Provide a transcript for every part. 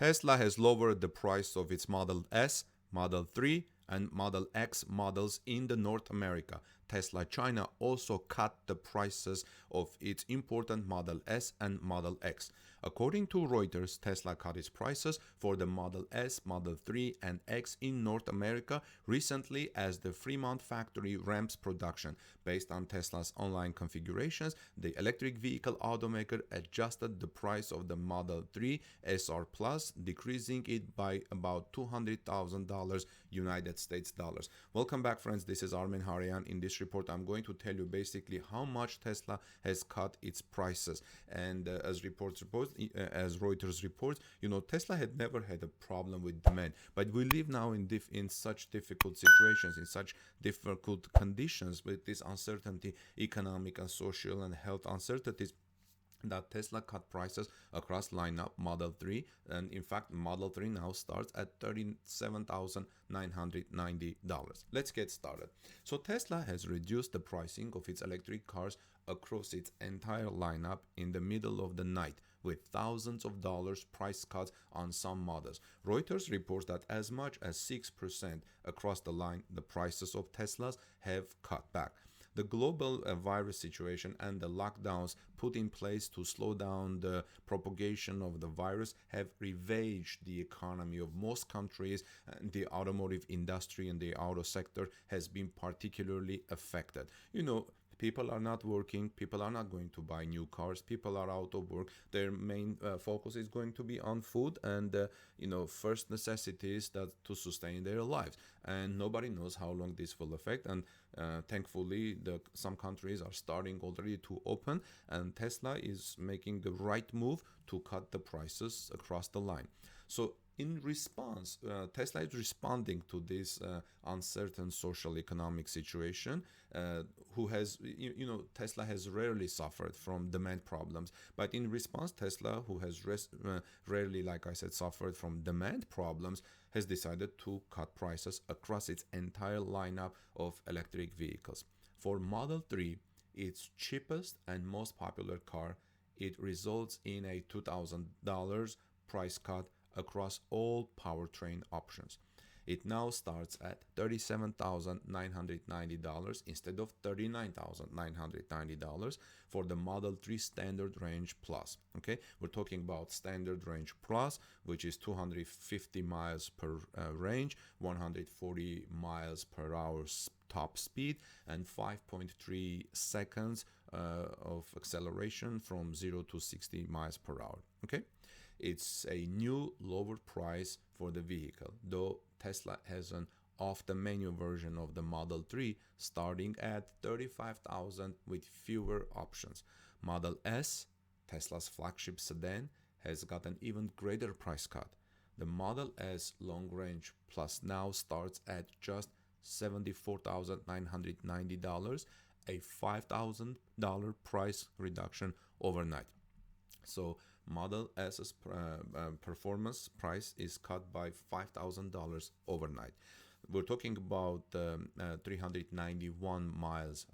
Tesla has lowered the price of its Model S, Model 3, and Model X models in the North America. Tesla China also cut the prices of its important Model S and Model X. According to Reuters, Tesla cut its prices for the Model S, Model 3, and X in North America recently as the Fremont factory ramps production. Based on Tesla's online configurations, the electric vehicle automaker adjusted the price of the Model 3 SR Plus, decreasing it by about $200,000 United States dollars. Welcome back, friends. This is Armen Harian. In this report, I'm going to tell you basically how much Tesla has cut its prices. And as Reuters reports, Tesla had never had a problem with demand, but we live now in such difficult situations, in such difficult conditions with this uncertainty, economic and social and health uncertainties, that Tesla cut prices across lineup Model 3, and in fact Model 3 now starts at $37,990. Let's get started. So Tesla has reduced the pricing of its electric cars across its entire lineup in the middle of the night, with thousands of dollars price cuts on some models. Reuters reports that as much as 6% across the line, the prices of Teslas have cut back. The global virus situation and the lockdowns put in place to slow down the propagation of the virus have ravaged the economy of most countries, and the automotive industry and the auto sector has been particularly affected. People are not working, people are not going to buy new cars, people are out of work. Their main focus is going to be on food and first necessities that to sustain their lives, and nobody knows how long this will affect. And thankfully some countries are starting already to open, and Tesla is making the right move to cut the prices across the line. So in response, Tesla is responding to this uncertain social economic situation. Tesla has rarely suffered from demand problems, but in response, Tesla, who has rarely, like I said, suffered from demand problems, has decided to cut prices across its entire lineup of electric vehicles. For Model 3, its cheapest and most popular car, it results in a $2,000 price cut across all powertrain options. It now starts at $37,990 instead of $39,990 for the Model 3 Standard Range Plus. Okay, we're talking about Standard Range Plus, which is 250 miles per range, 140 miles per hour top speed, and 5.3 seconds of acceleration from 0 to 60 miles per hour. Okay, it's a new lower price for the vehicle, though Tesla has an off-the-menu version of the Model 3 starting at $35,000 with fewer options. Model S, Tesla's flagship sedan, has got an even greater price cut. The Model S Long Range Plus now starts at just $74,990, a $5,000 price reduction overnight. So Model S's performance price is cut by $5,000 overnight. We're talking about 391 miles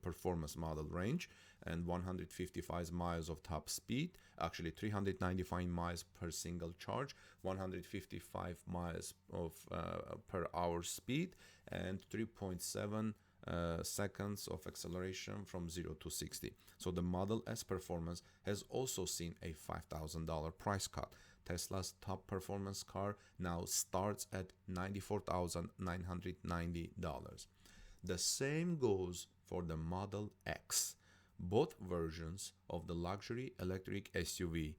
performance model range and 155 miles of top speed. Actually, 395 miles per single charge, 155 miles of per hour speed, and 3.7 seconds of acceleration from 0 to 60. So the Model S performance has also seen a $5,000 price cut. Tesla's top performance car now starts at $94,990. The same goes for the Model X. Both versions of the luxury electric SUV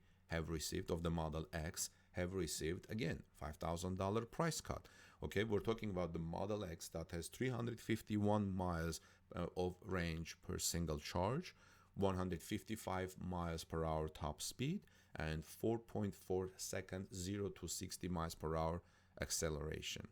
of the Model X have received, again, $5,000 price cut. Okay, we're talking about the Model X that has 351 miles of range per single charge, 155 miles per hour top speed, and 4.4 seconds 0 to 60 miles per hour acceleration.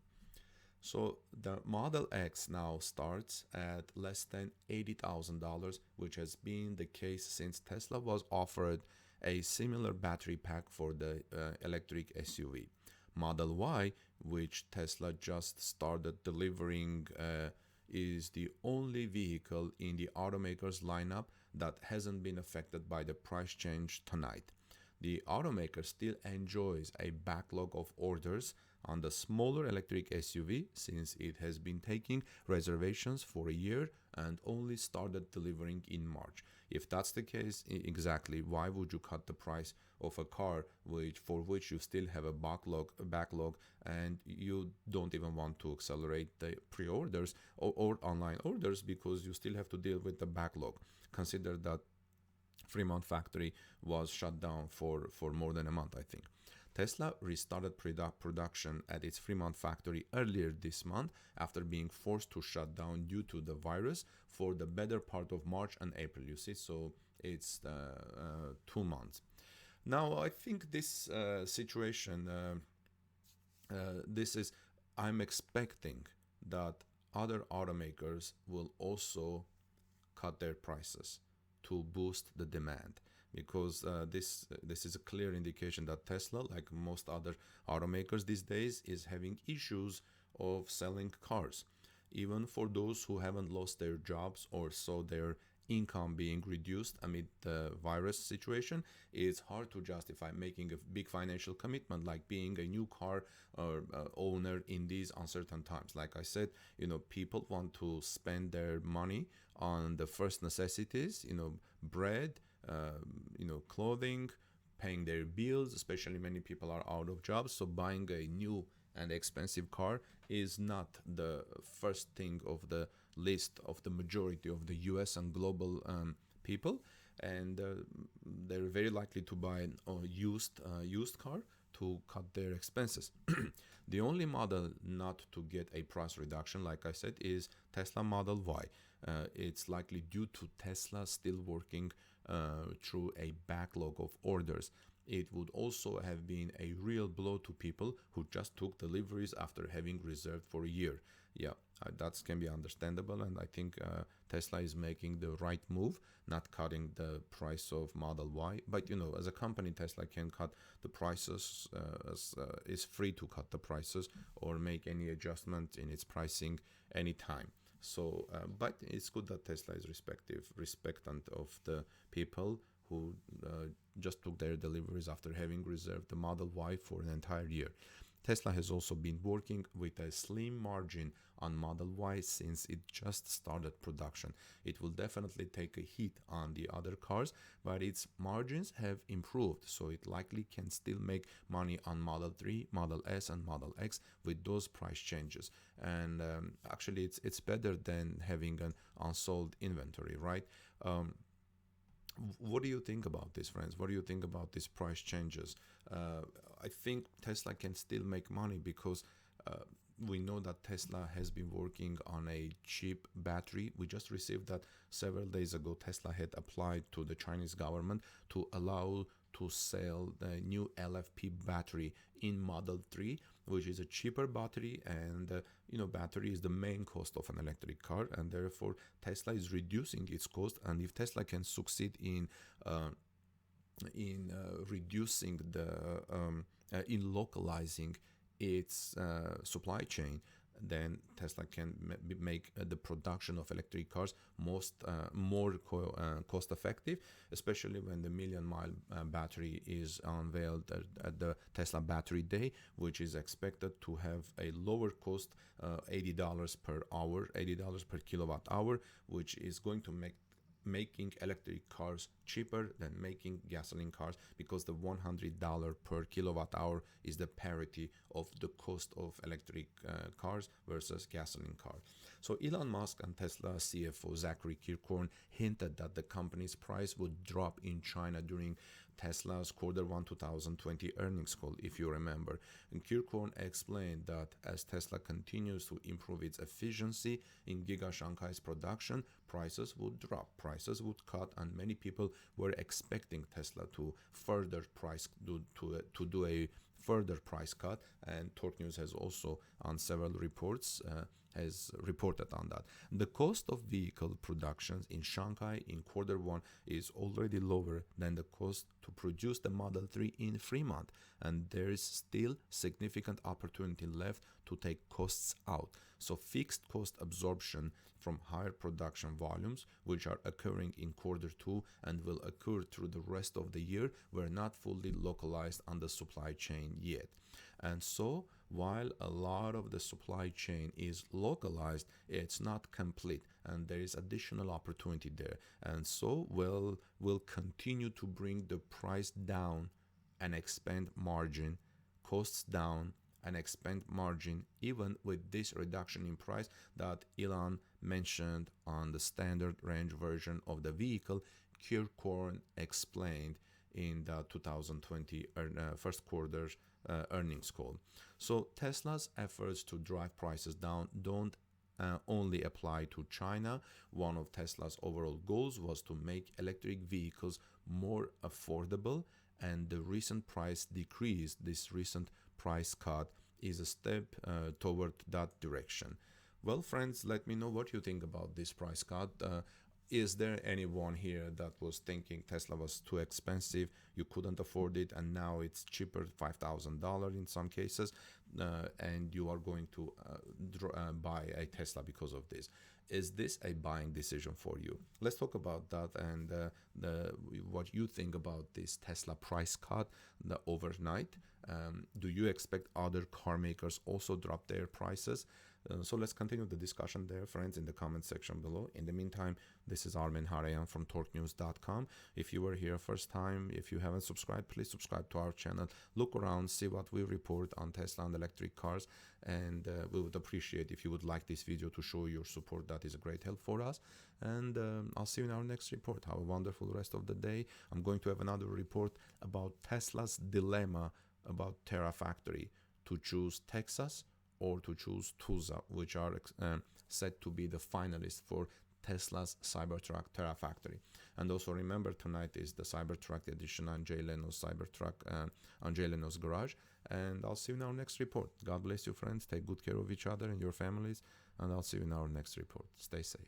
So the Model X now starts at less than $80,000, which has been the case since Tesla was offered a similar battery pack for the electric SUV. Model Y, which Tesla just started delivering, is the only vehicle in the automaker's lineup that hasn't been affected by the price change tonight. the automaker still enjoys a backlog of orders on the smaller electric SUV since it has been taking reservations for a year and only started delivering in March. If that's the case, exactly why would you cut the price of a car for which you still have a backlog and you don't even want to accelerate the pre-orders or online orders because you still have to deal with the backlog? Consider that Fremont factory was shut down for more than a month, I think. Tesla restarted production at its Fremont factory earlier this month after being forced to shut down due to the virus for the better part of March and April. You see, so it's 2 months. Now, I think this situation, I'm expecting that other automakers will also cut their prices to boost the demand, because this is a clear indication that Tesla, like most other automakers these days, is having issues of selling cars. Even for those who haven't lost their jobs or saw their income being reduced amid the virus situation, it's hard to justify making a big financial commitment like being a new car owner in these uncertain times. Like I said, people want to spend their money on the first necessities, bread, clothing, paying their bills, especially many people are out of jobs. So buying a new and expensive car is not the first thing of the list of the majority of the US and global people. And they're very likely to buy a used car to cut their expenses. The only model not to get a price reduction, like I said, is Tesla Model Y. It's likely due to Tesla still working through a backlog of orders. It would also have been a real blow to people who just took deliveries after having reserved for a year. Yeah, that can be understandable, and I think Tesla is making the right move, not cutting the price of Model Y. But as a company, Tesla can cut the prices, is free to cut the prices or make any adjustment in its pricing anytime. So, but it's good that Tesla is respectant of the people who just took their deliveries after having reserved the Model Y for an entire year. Tesla has also been working with a slim margin on Model Y since it just started production. It will definitely take a hit on the other cars, but its margins have improved, so it likely can still make money on Model 3, Model S, and Model X with those price changes. And actually, it's better than having an unsold inventory, right? What do you think about this, friends? What do you think about these price changes? I think Tesla can still make money because we know that Tesla has been working on a cheap battery. We just received that several days ago. Tesla had applied to the Chinese government to allow to sell the new LFP battery in Model 3, which is a cheaper battery, and battery is the main cost of an electric car, and therefore Tesla is reducing its cost. And if Tesla can succeed in reducing in localizing its supply chain, then Tesla can make the production of electric cars more cost effective, especially when the million-mile battery is unveiled at the Tesla Battery Day, which is expected to have a lower cost, $80 per hour, $80 per kilowatt hour, which is going to making electric cars cheaper than making gasoline cars, because the $100 per kilowatt hour is the parity of the cost of electric cars versus gasoline cars. So Elon Musk and Tesla CFO Zachary Kirkhorn hinted that the company's price would drop in China during Tesla's Q1 2020 earnings call, if you remember. And Kirkhorn explained that as Tesla continues to improve its efficiency in Giga Shanghai's production, prices would drop, prices would cut, and many people were expecting Tesla to do a further price cut. And Torque News has also on several reports has reported on that. The cost of vehicle productions in Shanghai in Q1 is already lower than the cost to produce the Model 3 in Fremont, and there is still significant opportunity left to take costs out. So fixed cost absorption from higher production volumes, which are occurring in Q2 and will occur through the rest of the year, were not fully localized on the supply chain yet. And so while a lot of the supply chain is localized, it's not complete, and there is additional opportunity there. And so we'll continue to bring the price down and expand margin, costs down and expand margin, even with this reduction in price that Elon mentioned on the standard range version of the vehicle. Kirkorn explained in the 2020 first quarter earnings call. So Tesla's efforts to drive prices down don't only apply to China. One of Tesla's overall goals was to make electric vehicles more affordable, and the recent price decrease, this recent price cut, is a step toward that direction. Well, friends, let me know what you think about this price cut. Is there anyone here that was thinking Tesla was too expensive, you couldn't afford it, and now it's cheaper, $5,000 in some cases, and you are going to buy a Tesla because of this? Is this a buying decision for you? Let's talk about that and what you think about this Tesla price cut overnight. Do you expect other car makers also drop their prices? So let's continue the discussion there, friends, in the comment section below. In the meantime, this is Armen Harayan from torquenews.com. If you were here first time, if you haven't subscribed, please subscribe to our channel. Look around, see what we report on Tesla and electric cars, and we would appreciate if you would like this video to show your support. That is a great help for us. And I'll see you in our next report. Have a wonderful rest of the day. I'm going to have another report about Tesla's dilemma about Terafactory, to choose Texas or to choose Tulsa, which are said to be the finalists for Tesla's Cybertruck Terafactory. And also remember, tonight is the Cybertruck edition on Jay Leno's Cybertruck on Jay Leno's garage. And I'll see you in our next report. God bless you, friends. Take good care of each other and your families. And I'll see you in our next report. Stay safe.